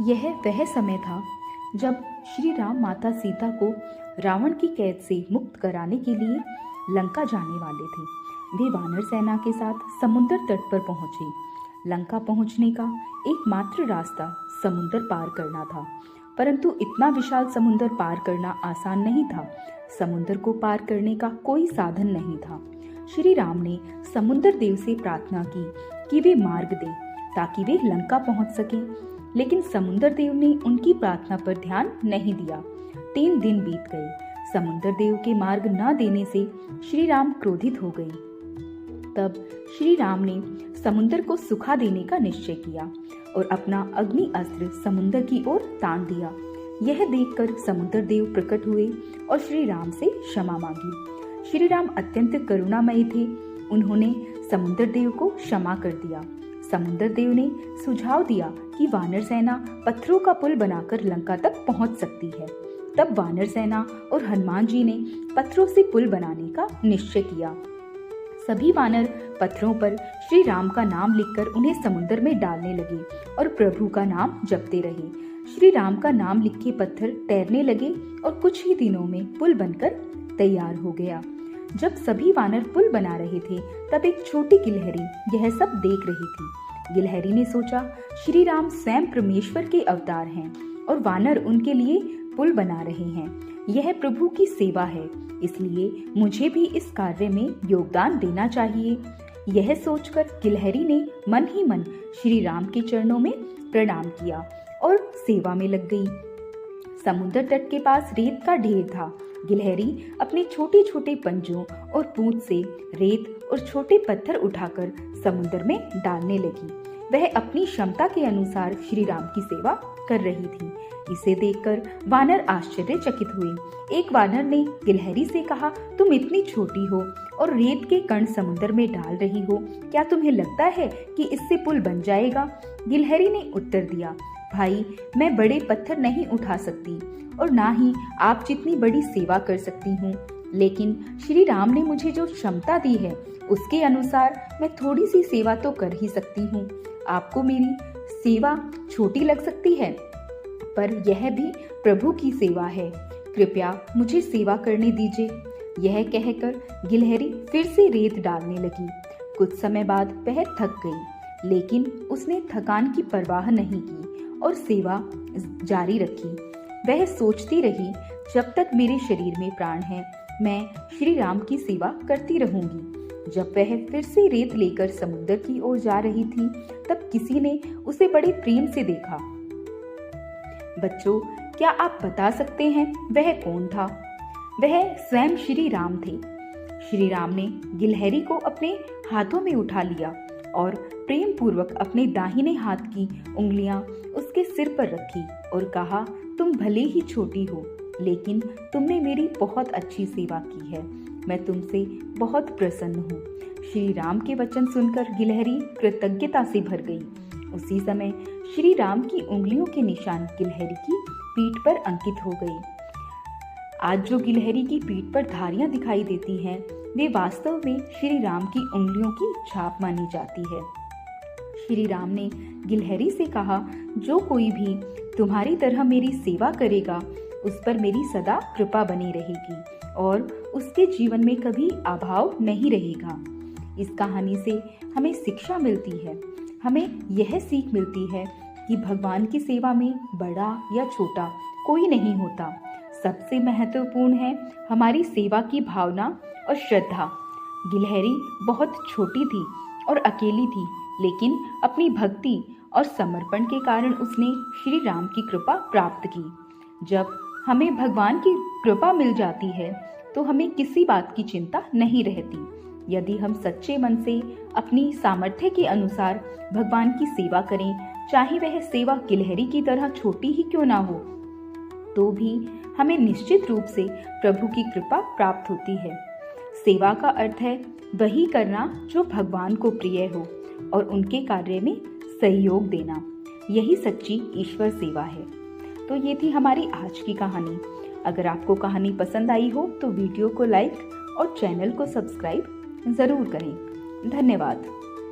यह वह समय था जब श्री राम माता सीता को रावण की कैद से मुक्त कराने के लिए लंका जाने वाले थे। वे वानर सेना के साथ समुद्र तट पर पहुंचे। लंका पहुंचने का एकमात्र रास्ता समुद्र पार करना था, परंतु इतना विशाल समुद्र पार करना आसान नहीं था। समुद्र को पार करने का कोई साधन नहीं था। श्री राम ने समुद्र देव से प्रार्थना की कि वे मार्ग दें ताकि वे लंका पहुंच सकें, लेकिन समुद्र देव ने उनकी प्रार्थना पर ध्यान नहीं दिया। 3 दिन बीत गए। समुद्र देव के मार्ग न देने से श्री राम क्रोधित हो गए। तब श्री राम ने समुद्र को सुखा देने का निश्चय किया और अपना अग्नि अस्त्र समुद्र की ओर तान दिया। यह देखकर समुद्र देव प्रकट हुए और श्री राम से क्षमा मांगी। श्री राम अत्यंत करुणामयी थे। उन्होंने समुद्र देव को क्षमा कर दिया। समुद्र देव ने सुझाव दिया कि वानर सेना पत्थरों का पुल बनाकर लंका तक पहुंच सकती है। तब वानर सेना और हनुमान जी ने पत्थरों से पुल बनाने का निश्चय किया। सभी वानर पत्थरों पर श्री राम का नाम लिखकर उन्हें समुद्र में डालने लगे और प्रभु का नाम जपते रहे। श्री राम का नाम लिखे पत्थर तैरने लगे और कुछ ही दिनों में पुल बनकर तैयार हो गया। जब सभी वानर पुल बना रहे थे, तब एक छोटी गिलहरी यह सब देख रही थी। गिलहरी ने सोचा, श्री राम स्वयं परमेश्वर के अवतार हैं और वानर उनके लिए पुल बना रहे हैं। यह प्रभु की सेवा है, इसलिए मुझे भी इस कार्य में योगदान देना चाहिए। यह सोचकर गिलहरी ने मन ही मन श्री राम के चरणों में प्रणाम किया और सेवा में लग गई। समुद्र तट के पास रेत का ढेर था। गिलहरी अपने छोटे छोटे पंजों और पूंछ से रेत और छोटे पत्थर उठाकर समुद्र में डालने लगी। वह अपनी क्षमता के अनुसार श्री राम की सेवा कर रही थी। इसे देखकर वानर आश्चर्यचकित हुए। एक वानर ने गिलहरी से कहा, तुम इतनी छोटी हो और रेत के कण समुद्र में डाल रही हो, क्या तुम्हें लगता है कि इससे पुल बन जाएगा? गिलहरी ने उत्तर दिया, भाई, मैं बड़े पत्थर नहीं उठा सकती और ना ही आप जितनी बड़ी सेवा कर सकती हूँ, लेकिन श्री राम ने मुझे जो क्षमता दी है उसके अनुसार मैं थोड़ी सी सेवा तो कर ही सकती हूँ। आपको मेरी सेवा छोटी लग सकती है, पर यह भी प्रभु की सेवा है। कृपया मुझे सेवा करने दीजिए। यह कहकर गिलहरी फिर से रेत डालने लगी। कुछ समय बाद वह थक गई, लेकिन उसने थकान की परवाह नहीं की और सेवा जारी रखी। वह सोचती रही, जब तक मेरे शरीर में प्राण है, मैं श्री राम की सेवा करती रहूंगी। जब वह फिर से रेत लेकर समुद्र की ओर जा रही थी, तब किसी ने उसे बड़े प्रेम से देखा। बच्चों, क्या आप बता सकते हैं वह कौन था? वह स्वयं श्री राम थे। श्री राम ने गिलहरी को अपने हाथों में उठा लिया और प्रेम पूर्वक अपने दाहिने हाथ की उंगलियां उसके सिर पर रखी और कहा, तुम भले ही छोटी हो, लेकिन तुमने मेरी बहुत अच्छी सेवा की है। मैं तुमसे बहुत प्रसन्न हूँ। श्री राम के वचन सुनकर गिलहरी कृतज्ञता से भर गई। उसी समय श्री राम की उंगलियों के निशान गिलहरी की पीठ पर अंकित हो गए। आज जो गिलहरी की पीठ पर धारियां दिखाई देती हैं, वे वास्तव में श्री राम की उंगलियों की छाप मानी जाती है। श्री राम ने गिलहरी से कहा, जो कोई भी तुम्हारी तरह मेरी सेवा करेगा, उस पर मेरी सदा कृपा बनी रहेगी और उसके जीवन में कभी अभाव नहीं रहेगा। इस कहानी से हमें शिक्षा मिलती है। हमें यह सीख मिलती है कि भगवान की सेवा में बड़ा या छोटा कोई नहीं होता। सबसे महत्वपूर्ण है हमारी सेवा की भावना और श्रद्धा। गिलहरी बहुत छोटी थी और अकेली थी, लेकिन अपनी भक्ति और समर्पण के कारण उसने श्री राम की कृपा प्राप्त की। जब हमें भगवान की कृपा मिल जाती है, तो हमें किसी बात की चिंता नहीं रहती। यदि हम सच्चे मन से अपनी सामर्थ्य के अनुसार भगवान की सेवा करें, चाहे वह सेवा गिलहरी की तरह छोटी ही क्यों ना हो, तो भी हमें निश्चित रूप से प्रभु की कृपा प्राप्त होती है। सेवा का अर्थ है वही करना जो भगवान को प्रिय हो और उनके कार्य में सहयोग देना। यही सच्ची ईश्वर सेवा है। तो ये थी हमारी आज की कहानी। अगर आपको कहानी पसंद आई हो तो वीडियो को लाइक और चैनल को सब्सक्राइब जरूर करें। धन्यवाद।